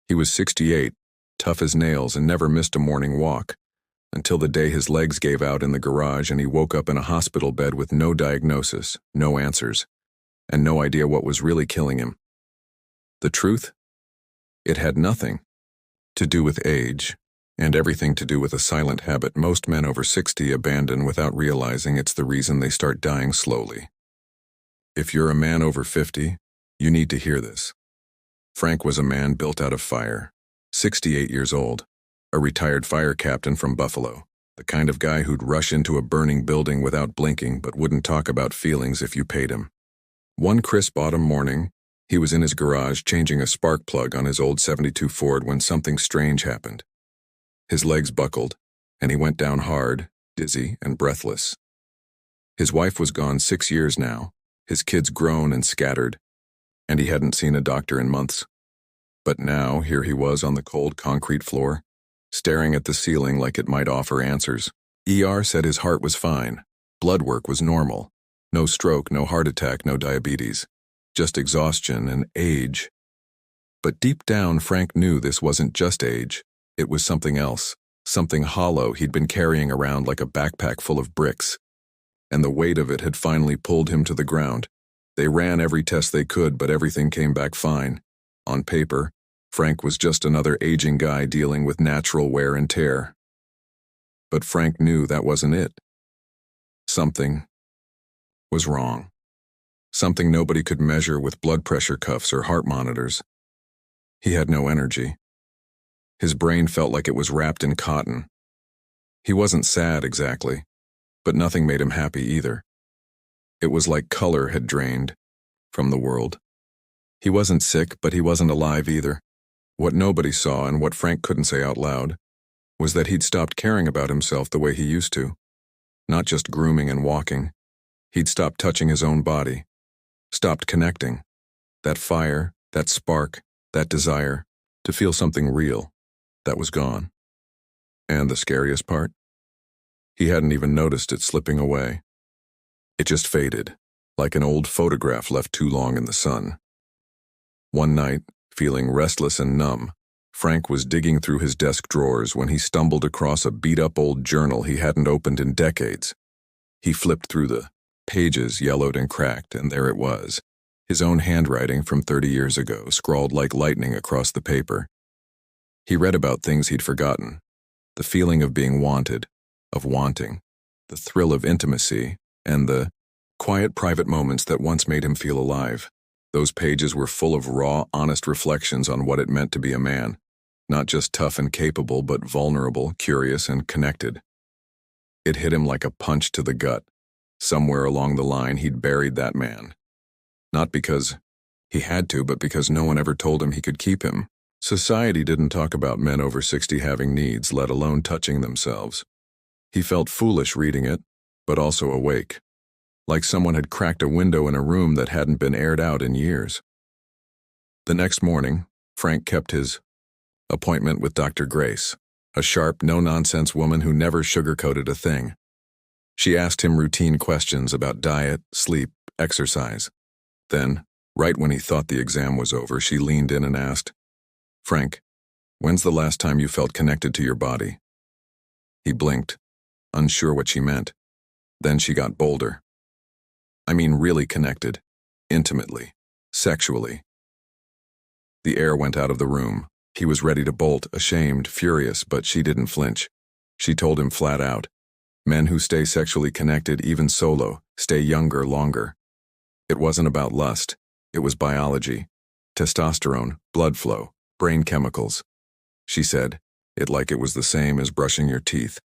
He was 68, tough as nails and never missed a morning walk, until the day his legs gave out in the garage and he woke up in a hospital bed with no diagnosis, no answers, and no idea what was really killing him. The truth? It had nothing to do with age, and everything to do with a silent habit most men over 60 abandon without realizing it's the reason they start dying slowly. If you're a man over 50, you need to hear this. Frank was a man built out of fire, 68 years old, a retired fire captain from Buffalo, the kind of guy who'd rush into a burning building without blinking but wouldn't talk about feelings if you paid him. One crisp autumn morning, he was in his garage changing a spark plug on his old '72 Ford when something strange happened. His legs buckled, and he went down hard, dizzy, and breathless. His wife was gone 6 years now, his kids grown and scattered, and he hadn't seen a doctor in months. But now, here he was on the cold concrete floor, staring at the ceiling like it might offer answers. ER said his heart was fine, blood work was normal, no stroke, no heart attack, no diabetes, just exhaustion and age. But deep down, Frank knew this wasn't just age. It was something else, something hollow he'd been carrying around like a backpack full of bricks. And the weight of it had finally pulled him to the ground. They ran every test they could, but everything came back fine. On paper, Frank was just another aging guy dealing with natural wear and tear. But Frank knew that wasn't it. Something was wrong. Something nobody could measure with blood pressure cuffs or heart monitors. He had no energy. His brain felt like it was wrapped in cotton. He wasn't sad exactly, but nothing made him happy either. It was like color had drained from the world. He wasn't sick, but he wasn't alive either. What nobody saw, and what Frank couldn't say out loud, was that he'd stopped caring about himself the way he used to. Not just grooming and walking. He'd stopped touching his own body. Stopped connecting. That fire, that spark, that desire to feel something real, that was gone. And the scariest part? He hadn't even noticed it slipping away. It just faded, like an old photograph left too long in the sun. One night, feeling restless and numb, Frank was digging through his desk drawers when he stumbled across a beat-up old journal he hadn't opened in decades. He flipped through the pages, yellowed and cracked, and there it was, his own handwriting from 30 years ago, scrawled like lightning across the paper. He read about things he'd forgotten, the feeling of being wanted, of wanting, the thrill of intimacy, and the quiet private moments that once made him feel alive. Those pages were full of raw, honest reflections on what it meant to be a man, not just tough and capable, but vulnerable, curious, and connected. It hit him like a punch to the gut. Somewhere along the line, he'd buried that man. Not because he had to, but because no one ever told him he could keep him. Society didn't talk about men over 60 having needs, let alone touching themselves. He felt foolish reading it, but also awake. Like someone had cracked a window in a room that hadn't been aired out in years. The next morning, Frank kept his appointment with Dr. Grace, a sharp, no-nonsense woman who never sugarcoated a thing. She asked him routine questions about diet, sleep, exercise. Then, right when he thought the exam was over, she leaned in and asked, "Frank, when's the last time you felt connected to your body?" He blinked, unsure what she meant. Then she got bolder. "I mean really connected, intimately, sexually." The air went out of the room. He was ready to bolt, ashamed, furious, but she didn't flinch. She told him flat out, men who stay sexually connected, even solo, stay younger longer. It wasn't about lust. It was biology. Testosterone, blood flow, brain chemicals. She said, it like it was the same as brushing your teeth.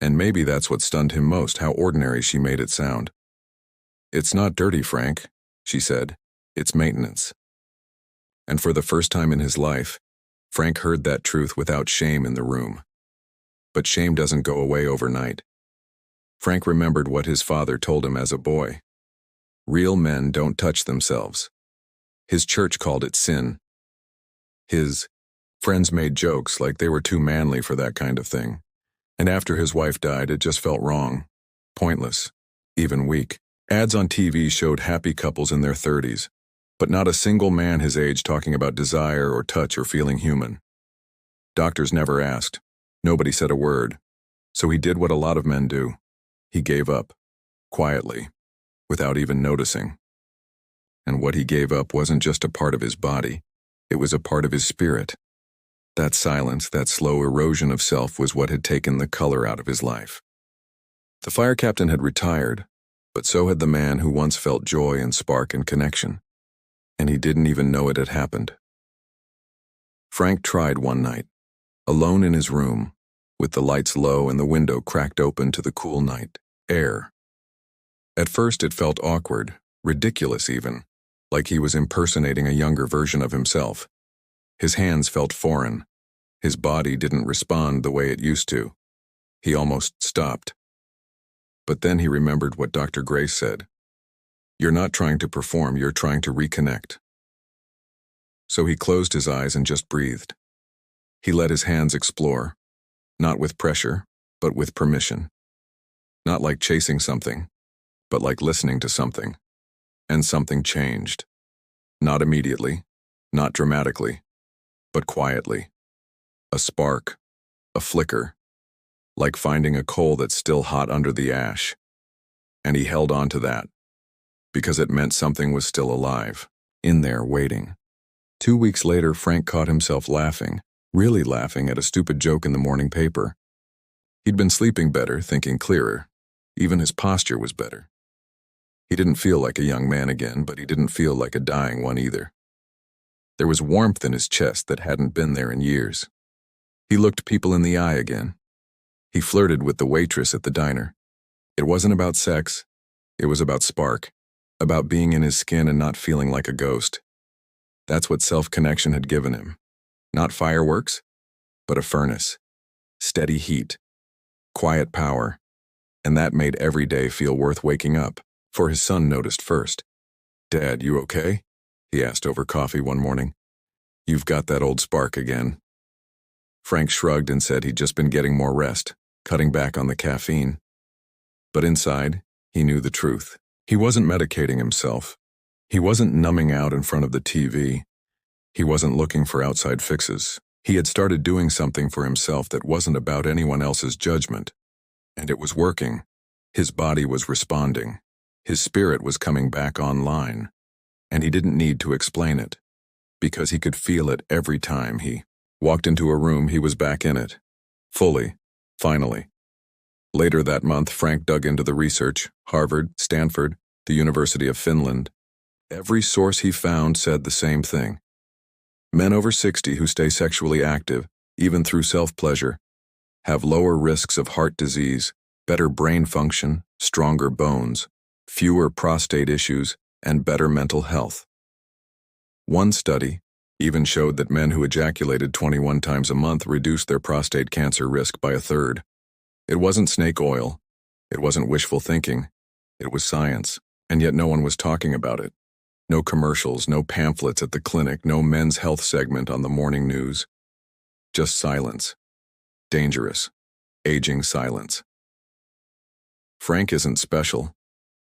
And maybe that's what stunned him most, how ordinary she made it sound. "It's not dirty, Frank," she said. "It's maintenance." And for the first time in his life, Frank heard that truth without shame in the room. But shame doesn't go away overnight. Frank remembered what his father told him as a boy. Real men don't touch themselves. His church called it sin. His friends made jokes like they were too manly for that kind of thing. And after his wife died, it just felt wrong, pointless, even weak. Ads on TV showed happy couples in their 30s, But not a single man his age talking about desire or touch or feeling human. Doctors never asked. Nobody said a word. So he did what a lot of men do. He gave up, quietly, without even noticing. And what he gave up wasn't just a part of his body, it was a part of his spirit. That silence, that slow erosion of self was what had taken the color out of his life. The fire captain had retired, but so had the man who once felt joy and spark and connection. And he didn't even know it had happened. Frank tried one night, alone in his room, with the lights low and the window cracked open to the cool night air. At first it felt awkward, ridiculous even, like he was impersonating a younger version of himself. His hands felt foreign. His body didn't respond the way it used to. He almost stopped. But then he remembered what Dr. Gray said. You're not trying to perform, you're trying to reconnect. So he closed his eyes and just breathed. He let his hands explore, not with pressure, but with permission. Not like chasing something, but like listening to something. And something changed. Not immediately, not dramatically, but quietly. A spark, a flicker, like finding a coal that's still hot under the ash. And he held on to that, because it meant something was still alive, in there waiting. 2 weeks later, Frank caught himself laughing, really laughing at a stupid joke in the morning paper. He'd been sleeping better, thinking clearer. Even his posture was better. He didn't feel like a young man again, but he didn't feel like a dying one either. There was warmth in his chest that hadn't been there in years. He looked people in the eye again. He flirted with the waitress at the diner. It wasn't about sex. It was about spark, about being in his skin and not feeling like a ghost. That's what self-connection had given him. Not fireworks, but a furnace. Steady heat. Quiet power. And that made every day feel worth waking up. For his son noticed first. "Dad, you okay?" he asked over coffee one morning. "You've got that old spark again." Frank shrugged and said he'd just been getting more rest, cutting back on the caffeine. But inside, he knew the truth. He wasn't medicating himself. He wasn't numbing out in front of the TV. He wasn't looking for outside fixes. He had started doing something for himself that wasn't about anyone else's judgment. And it was working. His body was responding. His spirit was coming back online. And he didn't need to explain it, because he could feel it every time he walked into a room. He was back in it. Fully. Finally. Later that month, Frank dug into the research. Harvard, Stanford, the University of Finland. Every source he found said the same thing. Men over 60 who stay sexually active, even through self-pleasure, have lower risks of heart disease, better brain function, stronger bones, fewer prostate issues, and better mental health. One study even showed that men who ejaculated 21 times a month reduced their prostate cancer risk by a third. It wasn't snake oil. It wasn't wishful thinking. It was science, and yet no one was talking about it. No commercials, no pamphlets at the clinic, no men's health segment on the morning news. Just silence. Dangerous, aging silence. Frank isn't special.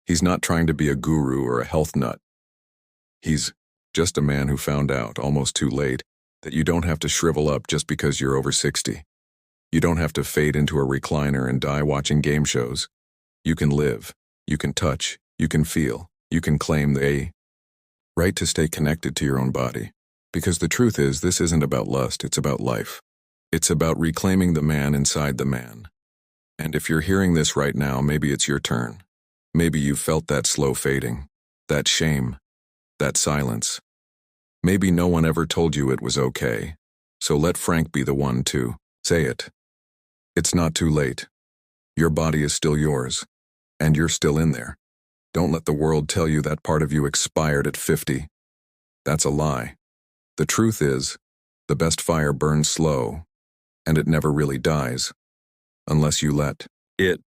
He's not trying to be a guru or a health nut. He's just a man who found out, almost too late, that you don't have to shrivel up just because you're over 60. You don't have to fade into a recliner and die watching game shows. You can live, you can touch, you can feel, you can claim the right to stay connected to your own body. Because the truth is, this isn't about lust, it's about life. It's about reclaiming the man inside the man. And if you're hearing this right now, maybe it's your turn. Maybe you've felt that slow fading, that shame, that silence. Maybe no one ever told you it was okay. So let Frank be the one to say it. It's not too late. Your body is still yours, and you're still in there. Don't let the world tell you that part of you expired at 50. That's a lie. The truth is, the best fire burns slow, and it never really dies, unless you let it.